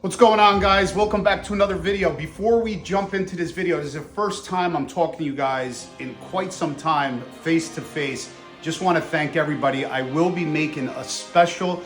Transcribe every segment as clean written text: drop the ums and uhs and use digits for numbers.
What's going on, guys? Welcome back to another video. Before we jump into this video, this is the first time I'm talking to you guys in quite some time, face to face. Just want to thank everybody. I will be making a special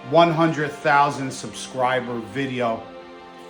100,000 subscriber video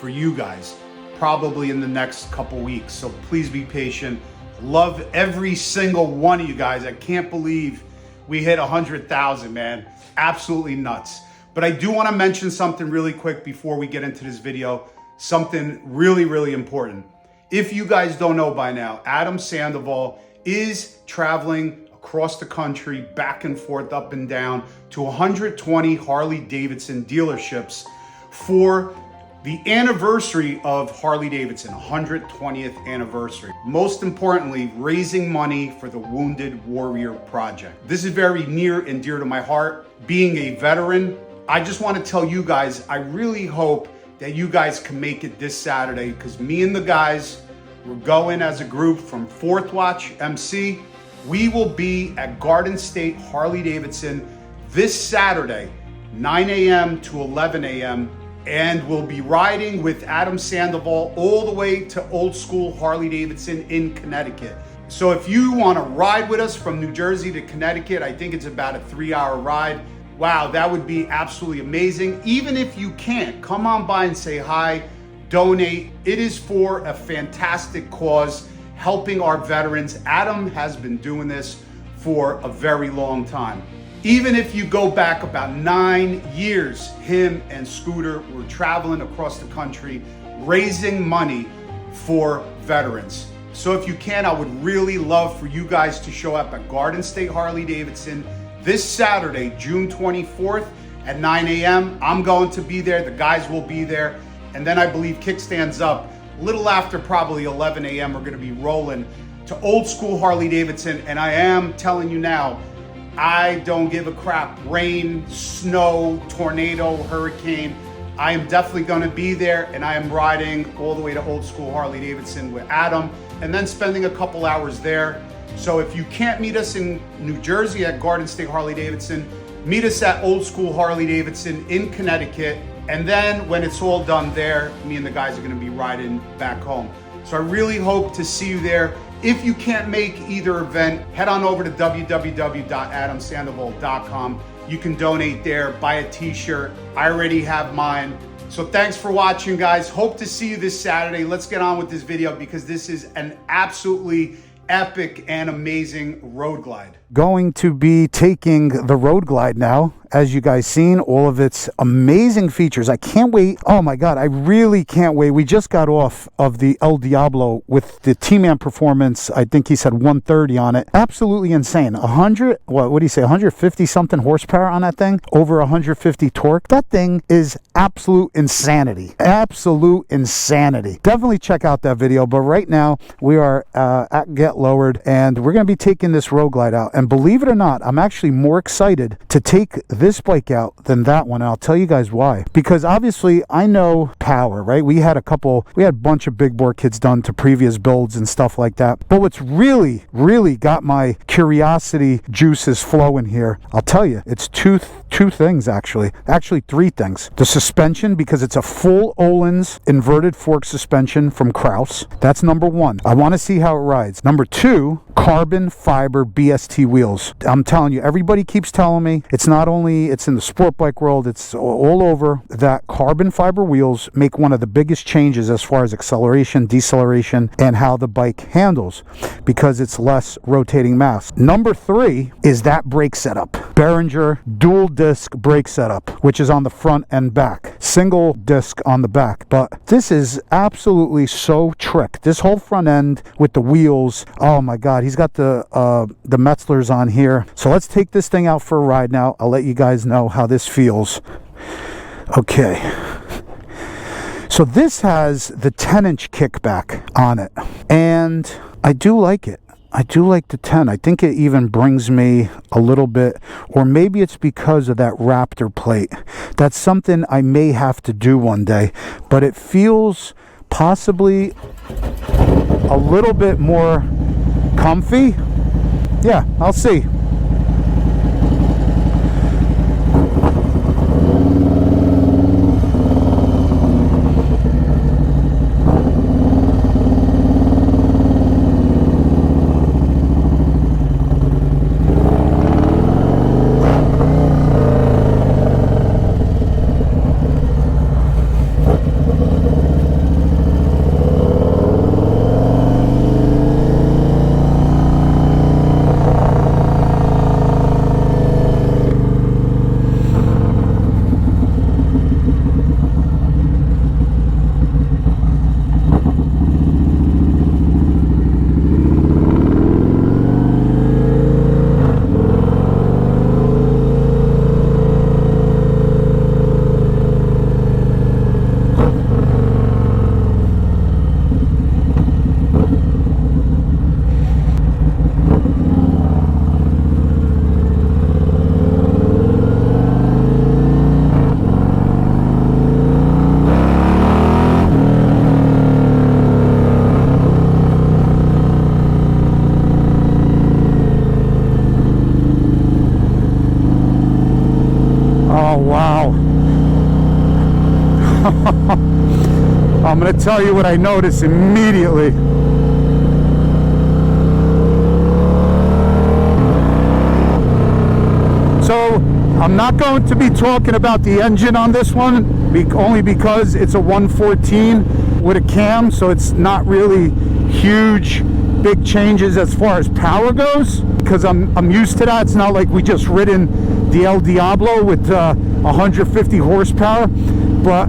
for you guys, probably in the next couple weeks. So please be patient. Love every single one of you guys. I can't believe we hit 100,000, man. Absolutely nuts. But I do want to mention something really quick before we get into this video, something really important. If you guys don't know by now, Adam Sandoval is traveling across the country, back and forth, up and down, to 120 Harley Davidson dealerships for the anniversary of Harley Davidson, 120th anniversary. Most importantly, raising money for the Wounded Warrior Project. This is very near and dear to my heart. Being a veteran, I just want to tell you guys, I really hope that you guys can make it this Saturday, because me and the guys, we're going as a group from 4th Watch MC. We will be at Garden State Harley Davidson this Saturday, 9 a.m. to 11 a.m. And we'll be riding with Adam Sandoval all the way to Old School Harley Davidson in Connecticut. So if you want to ride with us from New Jersey to Connecticut, I think it's about a 3-hour ride. Wow, that would be absolutely amazing. Even if you can't, come on by and say hi, donate. It is for a fantastic cause, helping our veterans. Adam has been doing this for a very long time. Even if you go back about 9 years, him and Scooter were traveling across the country, raising money for veterans. So if you can, I would really love for you guys to show up at Garden State Harley Davidson this Saturday, June 24th at 9 a.m. I'm going to be there. The guys will be there. And then I believe kickstands up a little after probably 11 a.m. We're going to be rolling to Old School Harley Davidson. And I am telling you now, I don't give a crap. Rain, snow, tornado, hurricane. I am definitely going to be there, and I am riding all the way to Old School Harley Davidson with Adam and then spending a couple hours there. So if you can't meet us in New Jersey at Garden State Harley Davidson, meet us at Old School Harley Davidson in Connecticut. And then when it's all done there, me and the guys are going to be riding back home. So I really hope to see you there. If you can't make either event, head on over to www.adamsandoval.com. You can donate there, buy a t-shirt. I already have mine. So thanks for watching, guys. Hope to see you this Saturday. Let's get on with this video, because this is an absolutely epic and amazing road glide. Going to be taking the road glide now, as you guys seen, all of its amazing features. I can't wait. Oh my God, I really can't wait. We just got off of the El Diablo with the T-Man performance. I think he said 130 on it. Absolutely insane. 100, what do you say, 150 something horsepower on that thing, over 150 torque. That thing is absolute insanity. Absolute insanity. Definitely check out that video. But right now we are at Get Lowered, and we're going to be taking this road glide out. And believe it or not, I'm actually more excited to take this bike out than that one. And I'll tell you guys why. Because obviously I know power, right? We had a bunch of big bore kits done to previous builds and stuff like that. But what's really got my curiosity juices flowing here, I'll tell you, it's two things actually 3 things. The suspension, because it's a full Öhlins inverted fork suspension from Kraus. That's number 1. I want to see how it rides. Number 2, carbon fiber BST wheels. I'm telling you, everybody keeps telling me, it's not only, it's in the sport bike world, it's all over, that carbon fiber wheels make one of the biggest changes as far as acceleration, deceleration, and how the bike handles, because it's less rotating mass. Number 3 is that brake setup. Behringer dual disc brake setup, which is on the front and back. Single disc on the back. But this is absolutely so trick. This whole front end with the wheels, oh my God, he's got the Metzlers on here. So let's take this thing out for a ride now. I'll let you guys know how this feels. Okay. So this has the 10-inch kickback on it, and I do like it. I do like the 10. I think it even brings me a little bit, or maybe it's because of that Raptor plate. That's something I may have to do one day, but it feels possibly a little bit more comfy. Yeah, I'll see. I'm going to tell you what I noticed immediately. So I'm not going to be talking about the engine on this one, only because it's a 114 with a cam, so it's not really huge, big changes as far as power goes, because I'm used to that. It's not like we just ridden the El Diablo with 150 horsepower, but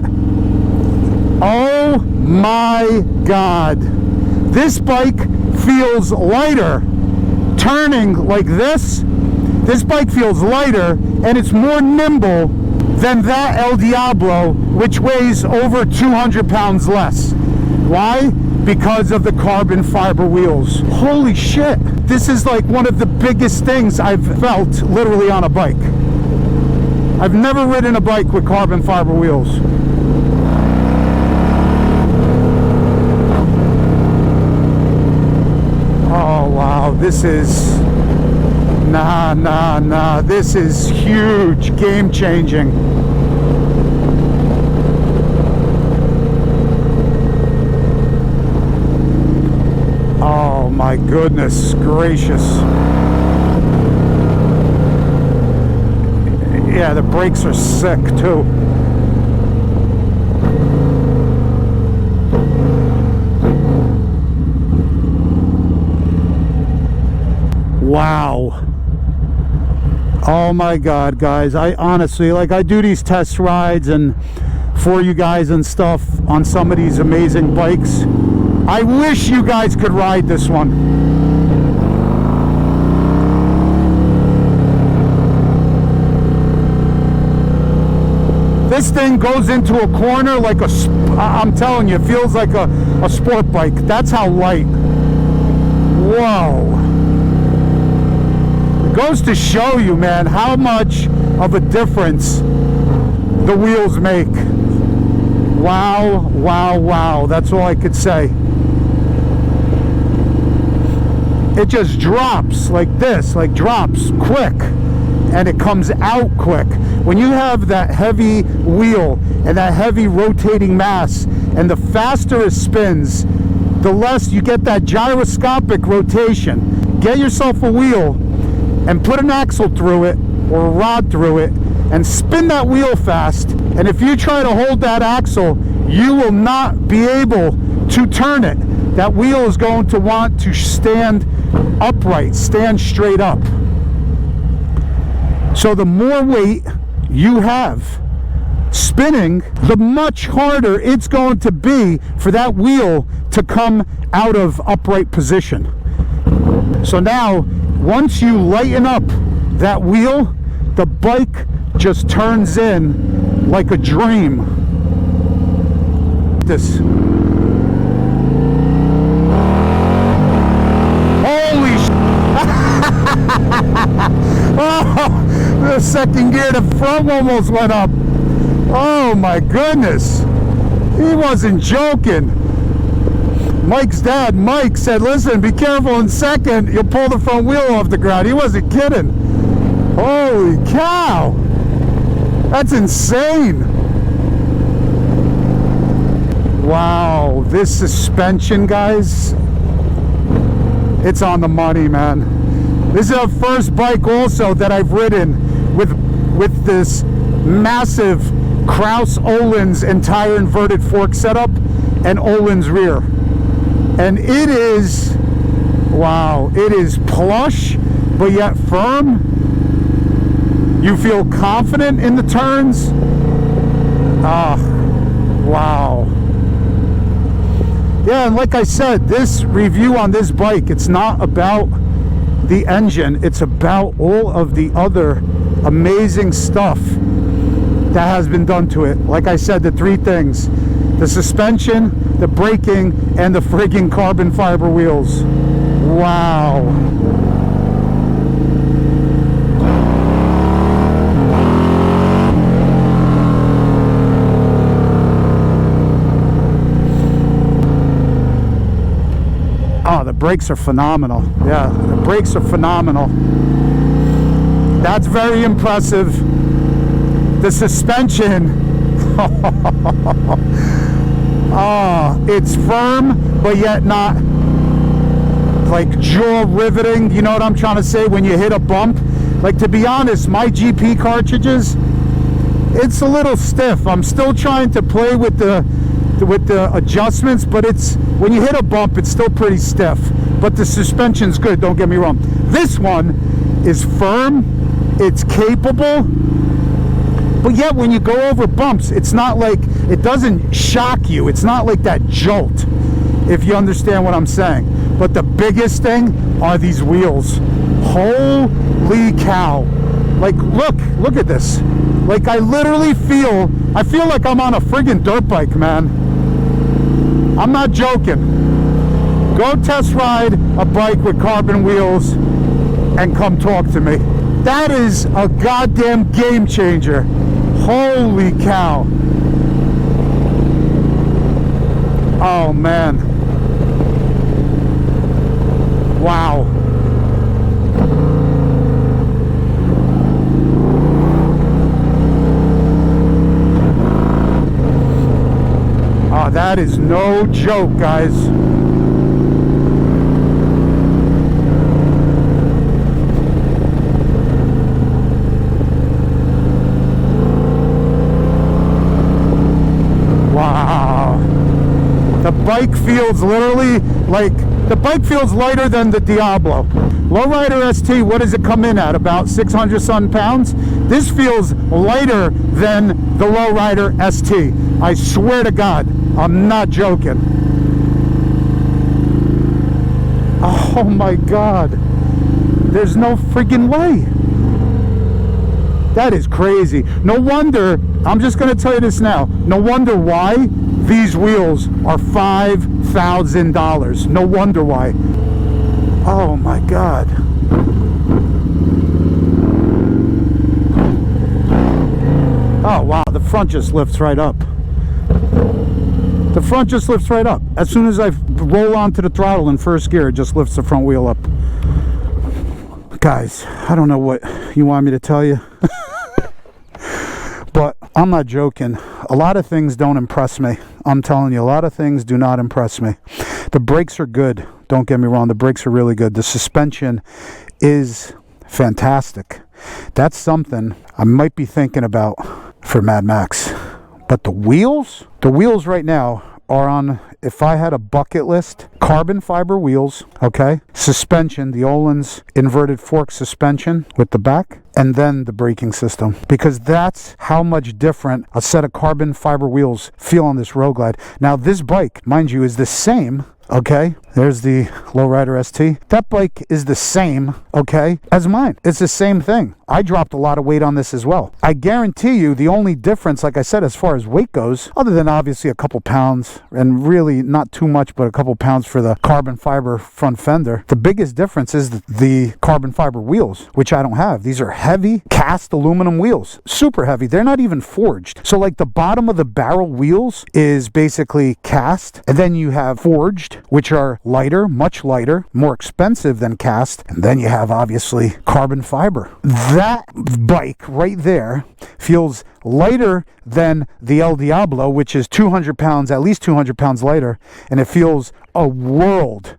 oh my God, this bike feels lighter. Turning like this bike feels lighter, and it's more nimble than that El Diablo, which weighs over 200 pounds less. Why? Because of the carbon fiber wheels. Holy shit. This is like one of the biggest things I've felt literally on a bike. I've never ridden a bike with carbon fiber wheels. Oh wow, this is... Nah, this is huge, game changing. Oh my goodness gracious. Yeah, the brakes are sick too. Wow. Oh my God, guys, I honestly, like, I do these test rides and for you guys and stuff on some of these amazing bikes. I wish you guys could ride this one. This thing goes into a corner like I'm telling you, it feels like a sport bike. That's how light. Whoa. Goes to show you, man, how much of a difference the wheels make. Wow, wow, wow. That's all I could say. It just drops like this, like drops quick, and it comes out quick. When you have that heavy wheel and that heavy rotating mass, and the faster it spins, the less you get that gyroscopic rotation. Get yourself a wheel and put an axle through it or a rod through it and spin that wheel fast, and if you try to hold that axle, you will not be able to turn it. That wheel is going to want to stand upright, stand straight up. So the more weight you have spinning, the much harder it's going to be for that wheel to come out of upright position. So now, once you lighten up that wheel, the bike just turns in like a dream. This. Holy sh! Oh, the second gear, the front almost went up. Oh my goodness. He wasn't joking. Mike's dad, Mike, said, listen, be careful in second, you'll pull the front wheel off the ground. He wasn't kidding. Holy cow. That's insane. Wow, this suspension, guys, it's on the money, man. This is the first bike also that I've ridden with this massive Kraus Öhlins entire inverted fork setup and Öhlins rear. And it is, wow, it is plush, but yet firm. You feel confident in the turns. Ah, wow. Yeah, and like I said, this review on this bike, it's not about the engine. It's about all of the other amazing stuff that has been done to it. Like I said, the three things: the suspension, the braking, and the friggin' carbon fiber wheels. Wow. Oh, the brakes are phenomenal. Yeah, the brakes are phenomenal. That's very impressive. The suspension, It's firm, but yet not like jaw riveting. You know what I'm trying to say? When you hit a bump, like, to be honest, my GP cartridges, it's a little stiff. I'm still trying to play with the adjustments, but it's, when you hit a bump, it's still pretty stiff. But the suspension's good, don't get me wrong. This one is firm, it's capable, but yet when you go over bumps, it's not like, it doesn't shock you. It's not like that jolt, if you understand what I'm saying. But the biggest thing are these wheels. Holy cow. Like, look at this. Like, I literally feel like I'm on a friggin' dirt bike, man. I'm not joking. Go test ride a bike with carbon wheels and come talk to me. That is a goddamn game changer. Holy cow. Oh, man. Wow. Oh, that is no joke, guys. Wow. The bike feels literally like, the bike feels lighter than the Diablo. Lowrider ST, what does it come in at? About 600 some pounds? This feels lighter than the Lowrider ST. I swear to God, I'm not joking. Oh my God. There's no freaking way. That is crazy. No wonder, I'm just going to tell you this now, no wonder why these wheels are $5,000. No wonder why. Oh my God. Oh wow, the front just lifts right up. The front just lifts right up. As soon as I roll onto the throttle in first gear, it just lifts the front wheel up. Guys, I don't know what you want me to tell you. But I'm not joking. A lot of things don't impress me. I'm telling you, a lot of things do not impress me. The brakes are good. Don't get me wrong. The brakes are really good. The suspension is fantastic. That's something I might be thinking about for Mad Max. But the wheels right now are on, if I had a bucket list, carbon fiber wheels, okay? Suspension, the Öhlins inverted fork suspension with the back, and then the braking system. Because that's how much different a set of carbon fiber wheels feel on this Road Glide. Now this bike, mind you, is the same, okay? There's the Lowrider ST. That bike is the same, okay, as mine. It's the same thing. I dropped a lot of weight on this as well. I guarantee you the only difference, like I said, as far as weight goes, other than obviously a couple pounds, and really not too much, but a couple pounds for the carbon fiber front fender, the biggest difference is the carbon fiber wheels, which I don't have. These are heavy cast aluminum wheels, super heavy. They're not even forged. So like the bottom of the barrel wheels is basically cast, and then you have forged, which are lighter, much lighter, more expensive than cast, and then you have obviously carbon fiber. That bike right there feels lighter than the El Diablo, which is 200 pounds, at least 200 pounds lighter, and it feels a world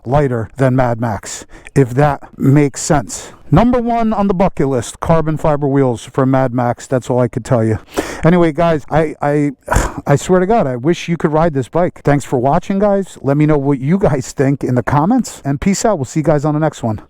lighter than Mad Max, if that makes sense. Number one on the bucket list, carbon fiber wheels for Mad Max. That's all I could tell you. Anyway, guys, I swear to God, I wish you could ride this bike. Thanks for watching, guys. Let me know what you guys think in the comments, and peace out. We'll see you guys on the next one.